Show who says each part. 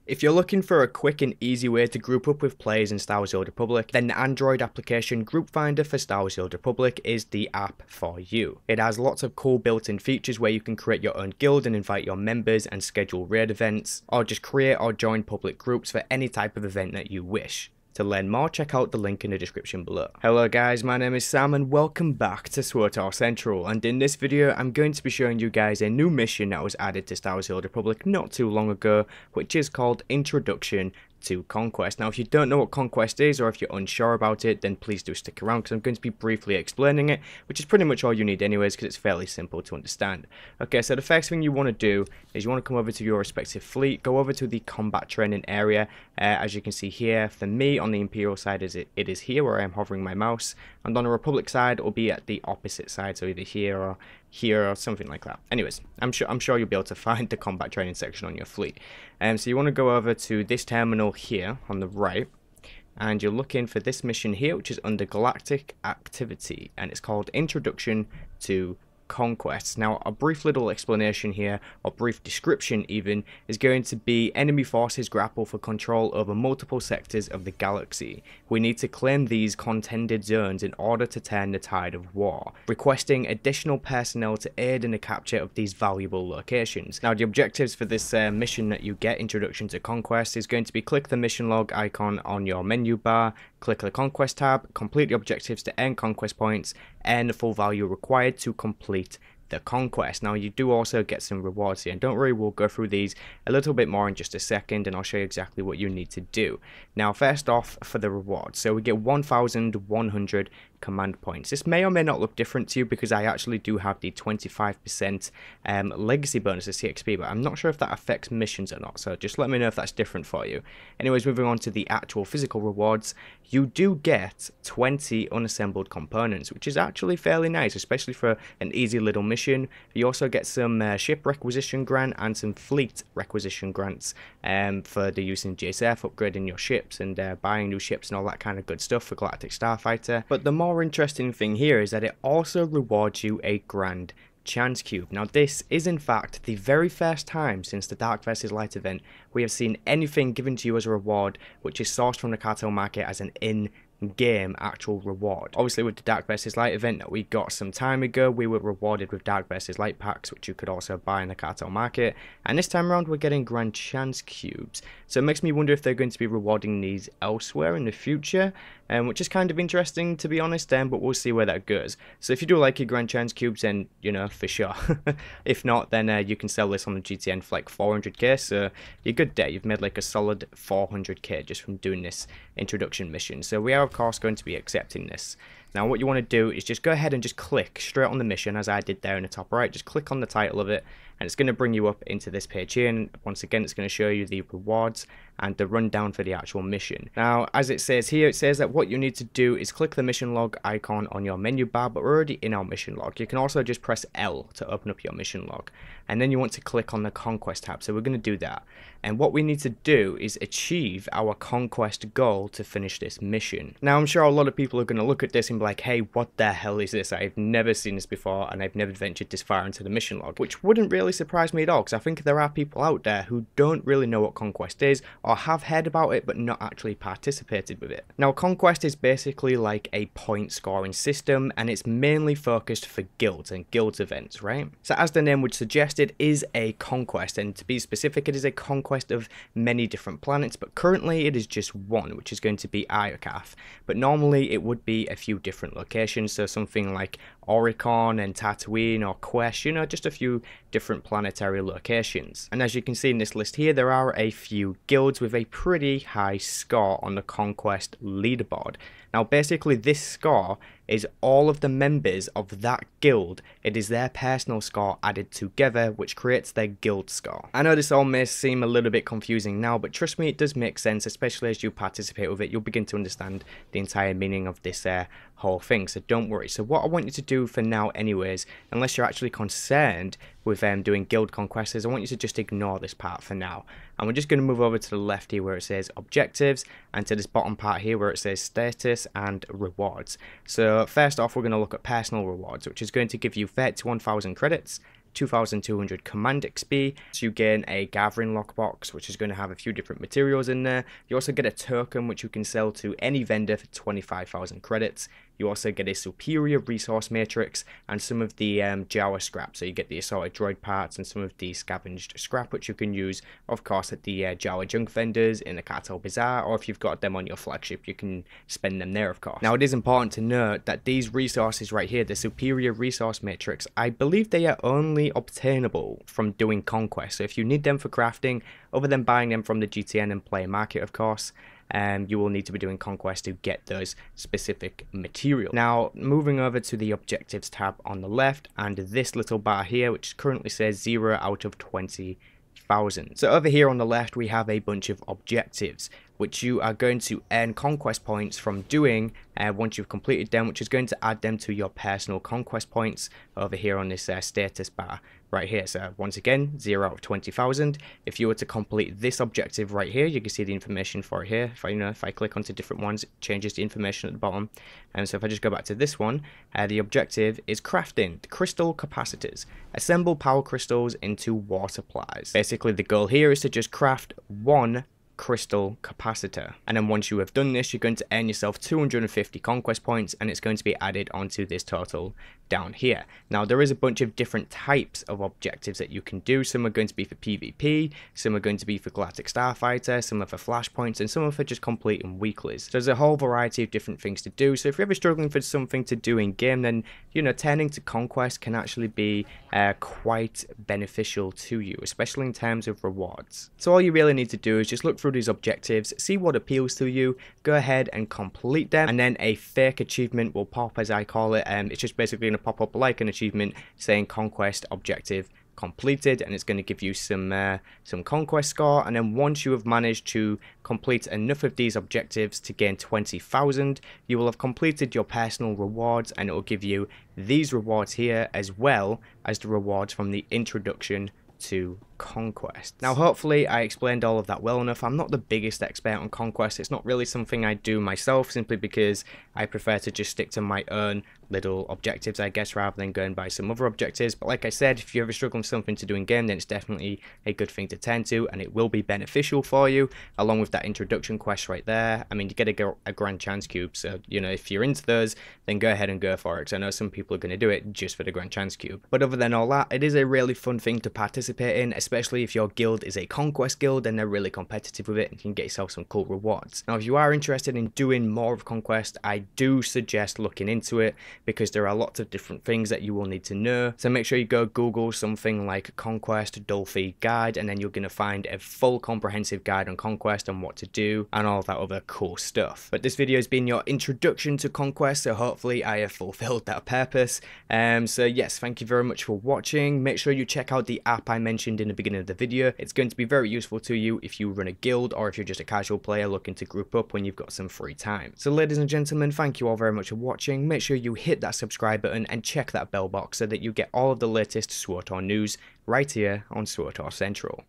Speaker 1: If you're looking for a quick and easy way to group up with players in Star Wars: Old Republic, then the Android application Group Finder for Star Wars: Old Republic is the app for you. It has lots of cool built-in features where you can create your own guild and invite your members and schedule raid events, or just create or join public groups for any type of event that you wish. To learn more, check out the link in the description below. Hello guys, my name is Sam and welcome back to SWTOR Central, and in this video I'm going to be showing you guys a new mission that was added to Star Wars: Old Republic not too long ago, which is called Introduction to Conquest. Now if you don't know what Conquest is, or if you're unsure about it, then please do stick around because I'm going to be briefly explaining it, which is pretty much all you need anyways because it's fairly simple to understand. Okay, so the first thing you want to do is you want to come over to your respective fleet, go over to the combat training area. As you can see here, for me on the Imperial side it is here where I am hovering my mouse, and on the Republic side it will be at the opposite side, so either here or something like that. Anyways, I'm sure you'll be able to find the combat training section on your fleet. So you want to go over to this terminal here on the right, and you're looking for this mission here, which is under Galactic Activity, and it's called Introduction to Conquest. Now a brief little explanation here, or brief description even, is going to be enemy forces grapple for control over multiple sectors of the galaxy. We need to claim these contended zones in order to turn the tide of war, requesting additional personnel to aid in the capture of these valuable locations. Now the objectives for this mission that you get, Introduction to Conquest, is going to be click the mission log icon on your menu bar, click the Conquest tab, complete the objectives to earn Conquest points, earn the full value required to complete the conquest. Now you do also get some rewards here, and don't worry, we'll go through these a little bit more in just a second and I'll show you exactly what you need to do. Now first off, for the rewards, so we get 1,100 command points. This may or may not look different to you because I actually do have the 25% legacy bonus of CXP, but I'm not sure if that affects missions or not, so just let me know if that's different for you. Anyways, moving on to the actual physical rewards, you do get 20 unassembled components, which is actually fairly nice, especially for an easy little mission. You also get some ship requisition grant and some fleet requisition grants for the use in YZZZf, upgrading your ships and buying new ships and all that kind of good stuff for Galactic Starfighter. But the more interesting thing here is that it also rewards you a grand chance cube. Now this is in fact the very first time since the Dark vs Light event we have seen anything given to you as a reward which is sourced from the cartel market as an in-game actual reward. Obviously with the Dark vs Light event that we got some time ago, we were rewarded with Dark vs Light packs which you could also buy in the cartel market, and this time around we're getting grand chance cubes. So it makes me wonder if they're going to be rewarding these elsewhere in the future, which is kind of interesting to be honest, but we'll see where that goes. So if you do like your grand chance cubes, then you know, for sure. If not, then you can sell this on the GTN for like 400k, so you're good there. You've made like a solid 400k just from doing this introduction mission. So we are of course going to be accepting this. Now what you want to do is just go ahead and just click straight on the mission as I did there in the top right. Just click on the title of it and it's going to bring you up into this page here, and once again it's going to show you the rewards and the rundown for the actual mission. Now as it says here, it says that what you need to do is click the mission log icon on your menu bar, but we're already in our mission log. You can also just press L to open up your mission log, and then you want to click on the Conquest tab, so we're going to do that. And what we need to do is achieve our Conquest goal to finish this mission. Now I'm sure a lot of people are going to look at this and be like, hey, what the hell is this? I've never seen this before and I've never ventured this far into the mission log, which wouldn't really surprise me at all because I think there are people out there who don't really know what Conquest is or have heard about it but not actually participated with it. Now Conquest is basically like a point scoring system, and it's mainly focused for guilds and guilds events, right? So as the name would suggest, it is a conquest, and to be specific, it is a conquest of many different planets, but currently it is just one, which is going to be Iokath. But normally it would be a few different locations, so something like Oricon and Tatooine or Quest, you know, just a few different planetary locations. And as you can see in this list here, there are a few guilds with a pretty high score on the Conquest leaderboard. Now basically this score is all of the members of that guild. It is their personal score added together, which creates their guild score. I know this all may seem a little bit confusing now, but trust me, it does make sense, especially as you participate with it. You'll begin to understand the entire meaning of this whole thing, so don't worry. So what I want you to do for now anyways, unless you're actually concerned with doing guild conquests, is I want you to just ignore this part for now. And we're just going to move over to the left here where it says objectives, and to this bottom part here where it says status and rewards. So first off, we're going to look at personal rewards, which is going to give you 31,000 credits, 2,200 command XP. So you gain a gathering lockbox, which is going to have a few different materials in there. You also get a token, which you can sell to any vendor for 25,000 credits. You also get a superior resource matrix and some of the Jawa scrap. So you get the assorted droid parts and some of the scavenged scrap, which you can use, of course, at the Jawa junk vendors in the Cartel Bazaar, or if you've got them on your flagship, you can spend them there, of course. Now, it is important to note that these resources right here, the superior resource matrix, I believe they are only obtainable from doing Conquest. So if you need them for crafting, other than buying them from the GTN and player market, of course, you will need to be doing Conquest to get those specific materials. Now, moving over to the objectives tab on the left, and this little bar here, which currently says 0 out of 20,000. So over here on the left, we have a bunch of objectives, which you are going to earn conquest points from doing once you've completed them, which is going to add them to your personal conquest points over here on this status bar right here. So once again, 0 out of 20,000. If you were to complete this objective right here, you can see the information for it here. If I click onto different ones, it changes the information at the bottom. And so if I just go back to this one, the objective is crafting the crystal capacitors. Assemble power crystals into water supplies. Basically, the goal here is to just craft one crystal capacitor, and then once you have done this, you're going to earn yourself 250 conquest points, and it's going to be added onto this total down here. Now, there is a bunch of different types of objectives that you can do. Some are going to be for PvP, some are going to be for Galactic Starfighter, some are for flashpoints, and some are for just completing weeklies. So there's a whole variety of different things to do. So if you're ever struggling for something to do in game, then turning to Conquest can actually be quite beneficial to you, especially in terms of rewards. So all you really need to do is just look through these objectives, see what appeals to you, go ahead and complete them, and then a fake achievement will pop, as I call it. It's just basically going to pop up like an achievement saying Conquest objective completed, and it's going to give you some conquest score. And then once you have managed to complete enough of these objectives to gain 20,000, you will have completed your personal rewards, and it will give you these rewards here, as well as the rewards from the introduction to Conquest. Now, hopefully I explained all of that well enough. I'm not the biggest expert on Conquest. It's not really something I do myself, simply because I prefer to just stick to my own little objectives, I guess, rather than going by some other objectives. But like I said, if you're ever struggling with something to do in game, then it's definitely a good thing to turn to, and it will be beneficial for you, along with that introduction quest right there. I mean, you get a grand chance cube, so if you're into those, then go ahead and go for it, because I know some people are going to do it just for the grand chance cube. But other than all that, it is a really fun thing to participate in, especially if your guild is a Conquest guild and they're really competitive with it, and you can get yourself some cool rewards. Now, if you are interested in doing more of Conquest, I do suggest looking into it, because there are lots of different things that you will need to know. So make sure you go Google something like Conquest Dulfy guide, and then you're going to find a full comprehensive guide on Conquest and what to do and all that other cool stuff. But this video has been your introduction to Conquest, so hopefully I have fulfilled that purpose. So yes, thank you very much for watching. Make sure you check out the app I mentioned in the beginning of the video. It's going to be very useful to you if you run a guild, or if you're just a casual player looking to group up when you've got some free time. So ladies and gentlemen, thank you all very much for watching. Make sure you hit that subscribe button and check that bell box so that you get all of the latest SWTOR news right here on SWTOR Central.